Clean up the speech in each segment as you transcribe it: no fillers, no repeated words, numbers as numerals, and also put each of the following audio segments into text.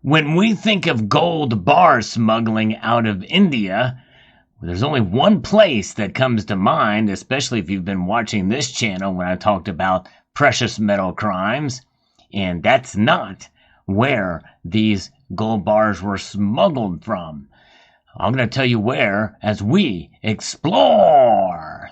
When we think of gold bar smuggling out of India, there's only one place that comes to mind, especially if you've been watching this channel when I talked about precious metal crimes, and that's not where these gold bars were smuggled from. I'm going to tell you where as we explore.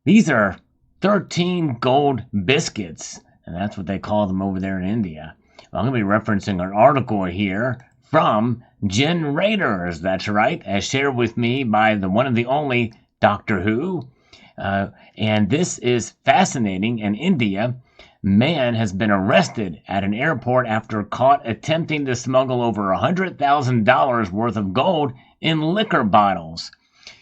These are 13 gold biscuits, and that's what they call them over there in India. I'm going to be referencing an article here from Generators, that's right, as shared with me by the one and the only Doctor Who. And this is fascinating. In India, man has been arrested at an airport after caught attempting to smuggle over $100,000 worth of gold in liquor bottles.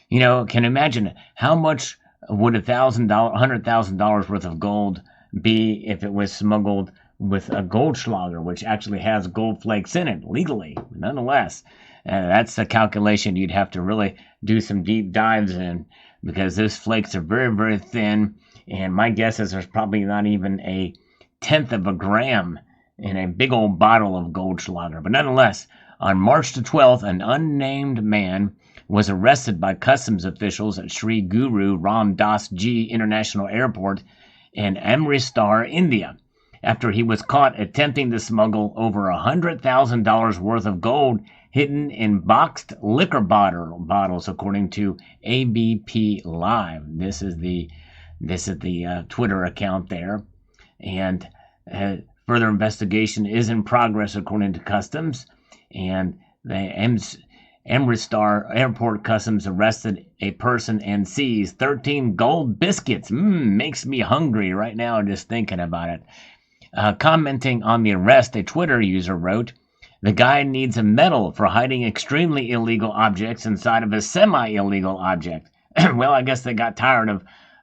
You know, can you imagine how much would $100,000 worth of gold be if it was smuggled with a Goldschlager, which actually has gold flakes in it legally? Nonetheless, that's a calculation you'd have to really do some deep dives in, because those flakes are very, very thin, and my guess is there's probably not even a tenth of a gram in a big old bottle of Goldschlager. But nonetheless, on March the 12th, an unnamed man was arrested by customs officials at Sri Guru Ram Das Ji International Airport in Amritsar, India, after he was caught attempting to smuggle over $100,000 worth of gold hidden in boxed liquor bottles, according to ABP Live. This is the Twitter account there, and further investigation is in progress, according to customs, and the Amritsar Airport Customs arrested a person and seized 13 gold biscuits. Makes me hungry right now just thinking about it. Commenting on the arrest, a Twitter user wrote, "The guy needs a medal for hiding extremely illegal objects inside of a semi-illegal object." Well, I guess they got tired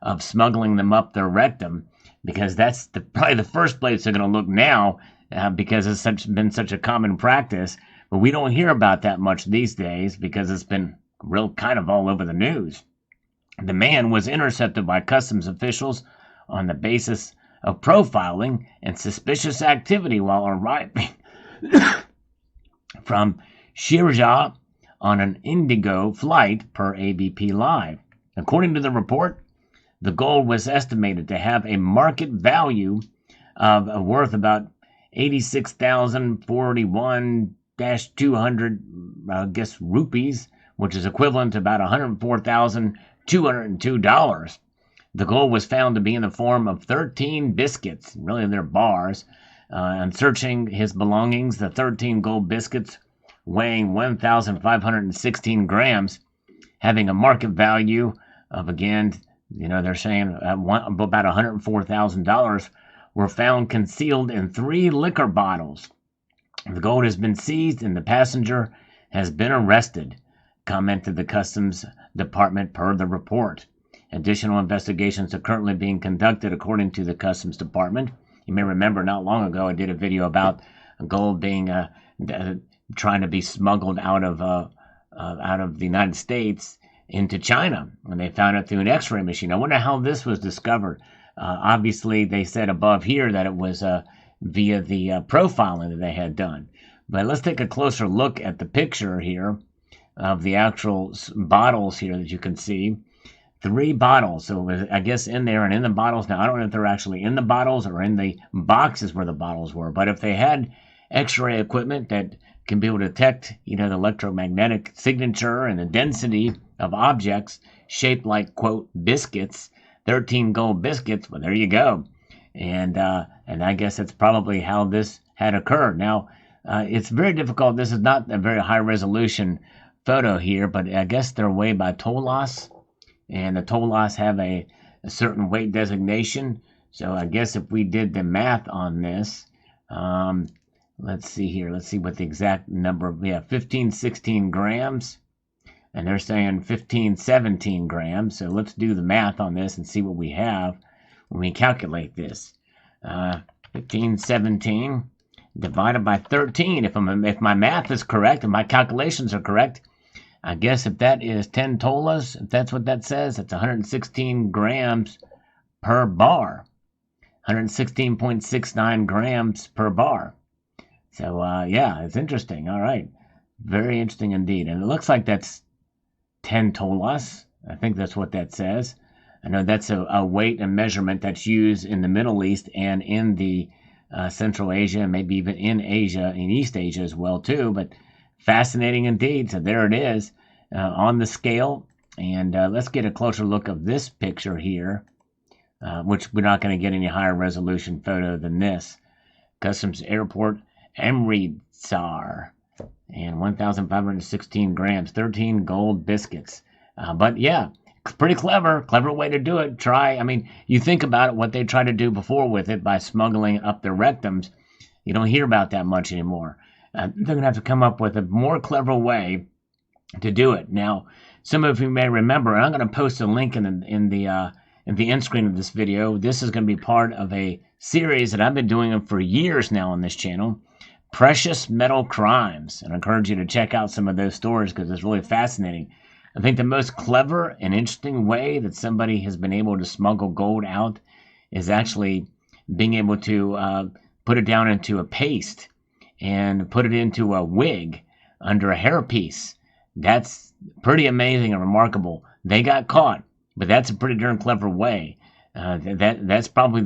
of smuggling them up their rectum, because that's probably the first place they're going to look now, because it's been such a common practice. But we don't hear about that much these days because it's been real kind of all over the news. The man was intercepted by customs officials on the basis of profiling and suspicious activity while arriving from Sharjah on an Indigo flight, per ABP Live. According to the report, the gold was estimated to have a market value of worth about 86,041 200, rupees, which is equivalent to about $104,202. The gold was found to be in the form of 13 biscuits. Really, they're bars. And searching his belongings, the 13 gold biscuits, weighing 1,516 grams, having a market value of, again, they're saying about $104,000, were found concealed in 3 liquor bottles. The gold has been seized and the passenger has been arrested, commented the Customs Department per the report. Additional investigations are currently being conducted, according to the Customs Department. You may remember not long ago I did a video about gold being trying to be smuggled out of the United States into China, and they found it through an X-ray machine. I wonder how this was discovered. Obviously, they said above here that it was via the profiling that they had done. But let's take a closer look at the picture here of the actual bottles here that you can see. 3 bottles. So I guess in there and in the bottles. Now, I don't know if they're actually in the bottles or in the boxes where the bottles were. But if they had X-ray equipment that can be able to detect, the electromagnetic signature and the density of objects shaped like, quote, biscuits, 13 gold biscuits, well, there you go. And I guess that's probably how this had occurred. Now, it's very difficult. This is not a very high-resolution photo here, but I guess they're weighed by Tolas, and the Tolas have a certain weight designation. So I guess if we did the math on this, let's see here. Let's see what the exact number. 1516 grams, and they're saying 1517 grams. So let's do the math on this and see what we have when we calculate this. 1517 divided by 13. If my math is correct and my calculations are correct, I guess if that is 10 tolas, if that's what that says, it's 116 grams per bar. 116.69 grams per bar. So, yeah, it's interesting. All right. Very interesting indeed. And it looks like that's 10 tolas. I think that's what that says. I know that's a weight and measurement that's used in the Middle East and in the Central Asia, and maybe even in Asia, in East Asia as well, too. But fascinating indeed. So there it is on the scale. And let's get a closer look of this picture here, which we're not going to get any higher resolution photo than this. Customs Airport, Amritsar, and 1,516 grams, 13 gold biscuits. But yeah, pretty clever way to do it. I mean, you think about it, what they tried to do before with it by smuggling up their rectums. You don't hear about that much anymore. They're going to have to come up with a more clever way to do it. Now, some of you may remember, and I'm going to post a link in the end screen of this video. This is going to be part of a series that I've been doing for years now on this channel, Precious Metal Crimes. And I encourage you to check out some of those stories because it's really fascinating. I think the most clever and interesting way that somebody has been able to smuggle gold out is actually being able to put it down into a paste and put it into a wig under a hairpiece. That's pretty amazing and remarkable. They got caught, but that's a pretty darn clever way. That's probably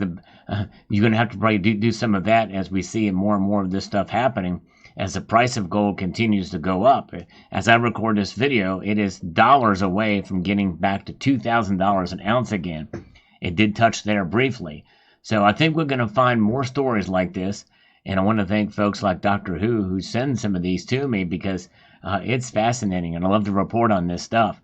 you're going to have to probably do some of that as we see more and more of this stuff happening as the price of gold continues to go up. As I record this video, it is dollars away from getting back to $2,000 an ounce again. It did touch there briefly. So I think we're going to find more stories like this. And I want to thank folks like Dr. Who send some of these to me because it's fascinating. And I love to report on this stuff.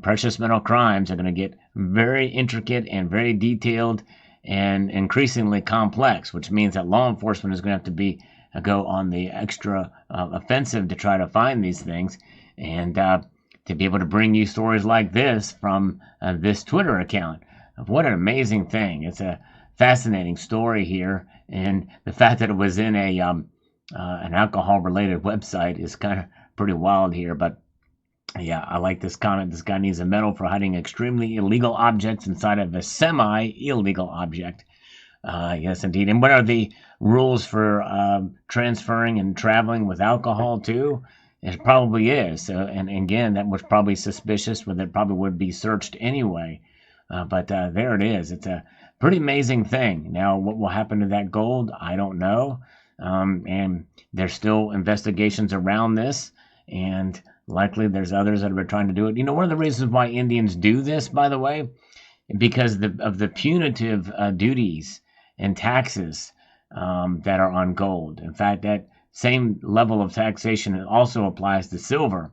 Precious metal crimes are going to get very intricate and very detailed and increasingly complex, which means that law enforcement is going to have to go on the extra offensive to try to find these things and to be able to bring you stories like this from this Twitter account. What an amazing thing. It's a fascinating story here, and the fact that it was in an alcohol-related website is kind of pretty wild here, but yeah, I like this comment. This guy needs a medal for hiding extremely illegal objects inside of a semi-illegal object. Yes, indeed. And what are the rules for transferring and traveling with alcohol, too? It probably is. So, and again, that was probably suspicious, but it probably would be searched anyway. But there it is. It's a pretty amazing thing. Now, what will happen to that gold? I don't know. And there's still investigations around this, and likely there's others that are trying to do it. You know, one of the reasons why Indians do this, by the way, because of the punitive duties and taxes that are on gold. In fact, that same level of taxation also applies to silver.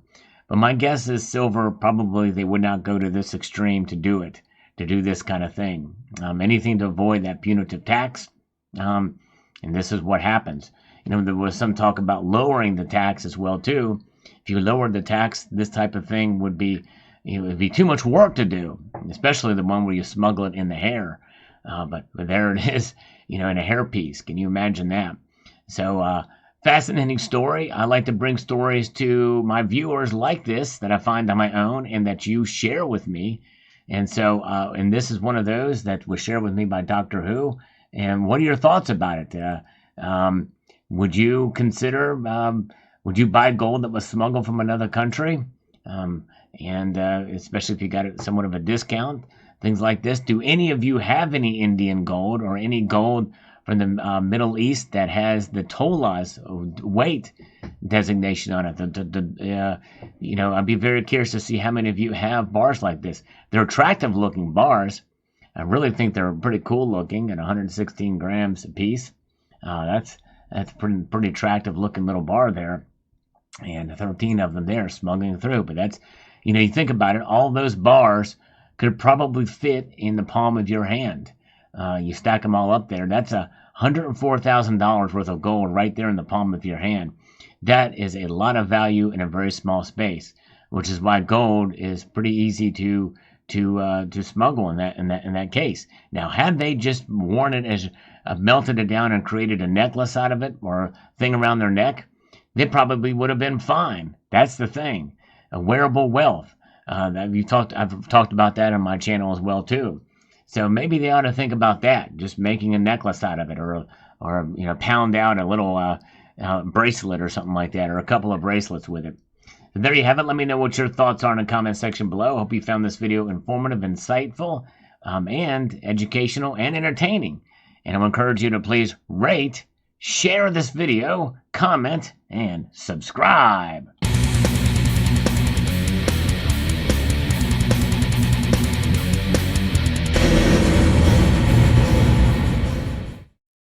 But my guess is silver, probably they would not go to this extreme to do it, to do this kind of thing. Anything to avoid that punitive tax, and this is what happens. You know, there was some talk about lowering the tax as well, too. If you lowered the tax, this type of thing would be, it'd be too much work to do, especially the one where you smuggle it in the hair. But there it is, in a hairpiece. Can you imagine that? So, fascinating story. I like to bring stories to my viewers like this that I find on my own and that you share with me. And so, and this is one of those that was shared with me by Dr. Who. And what are your thoughts about it? Would you consider, would you buy gold that was smuggled from another country? And especially if you got it somewhat of a discount, things like this. Do any of you have any Indian gold or any gold from the Middle East that has the tolas weight designation on it? I'd be very curious to see how many of you have bars like this. They're attractive looking bars. I really think they're pretty cool looking at 116 grams a piece. That's pretty attractive looking little bar there. And 13 of them there smuggling through. But that's, you think about it, all those bars could probably fit in the palm of your hand. You stack them all up there. That's $104,000 worth of gold right there in the palm of your hand. That is a lot of value in a very small space, which is why gold is pretty easy to smuggle in that case. Now, had they just worn it as melted it down and created a necklace out of it or a thing around their neck, they probably would have been fine. That's the thing. a wearable wealth. I've talked about that on my channel as well too. So maybe they ought to think about that, just making a necklace out of it, or pound out a little bracelet or something like that, or a couple of bracelets with it. So there you have it. Let me know what your thoughts are in the comment section below. Hope you found this video informative, insightful, and educational and entertaining. And I'll encourage you to please rate, share this video, comment, and subscribe.